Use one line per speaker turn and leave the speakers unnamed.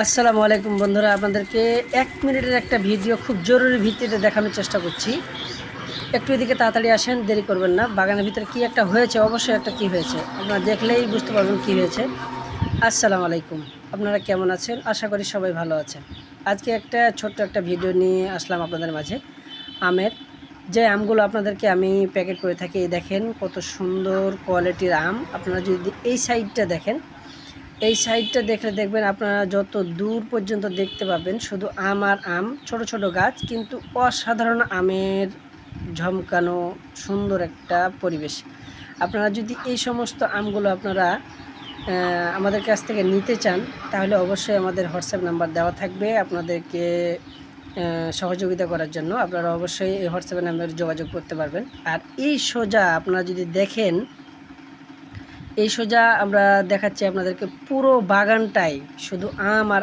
আসসালামু আলাইকুম বন্ধুরা, আপনাদেরকে ১ মিনিটের একটা ভিডিও খুব জরুরি ভিত্তিতে দেখানোর চেষ্টা করছি। একটু এদিকে তাড়াতাড়ি আসেন, দেরি করবেন না। বাগানের ভিতরে কি একটা হয়েছে, অবশ্যই একটা কি হয়েছে। আপনারা দেখলেই বুঝতে পারবেন কি হয়েছে। আসসালামু আলাইকুম। আপনারা কেমন আছেন? আশা করি সবাই ভালো আছেন। আজকে একটা ছোট্ট একটা ভিডিও নিয়ে আসলাম আপনাদের মাঝে। আমের যে আমগুলো আপনাদেরকে আমি প্যাকেট করে থাকি, এই দেখেন কত সুন্দর কোয়ালিটির আম। আপনারা যদি এই সাইডটা দেখেন, এই সাইডটা দেখলে দেখবেন আপনারা যত দূর পর্যন্ত দেখতে পাবেন শুধু আম আর আম, ছোট ছোট গাছ, কিন্তু অসাধারণ আমের ঝমকানো সুন্দর একটা পরিবেশ। আপনারা যদি এই সমস্ত আমগুলো আপনারা আমাদের কাছ থেকে নিতে চান, তাহলে অবশ্যই আমাদের হোয়াটসঅ্যাপ নাম্বার দেওয়া থাকবে আপনাদেরকে সহযোগিতা করার জন্য। আপনারা অবশ্যই এই হোয়াটসঅ্যাপ নাম্বারে যোগাযোগ করতে পারবেন। আর এই সোজা আপনারা যদি দেখেন, এই সোজা আমরা দেখাচ্ছি আপনাদেরকে পুরো বাগানটাই শুধু আম আর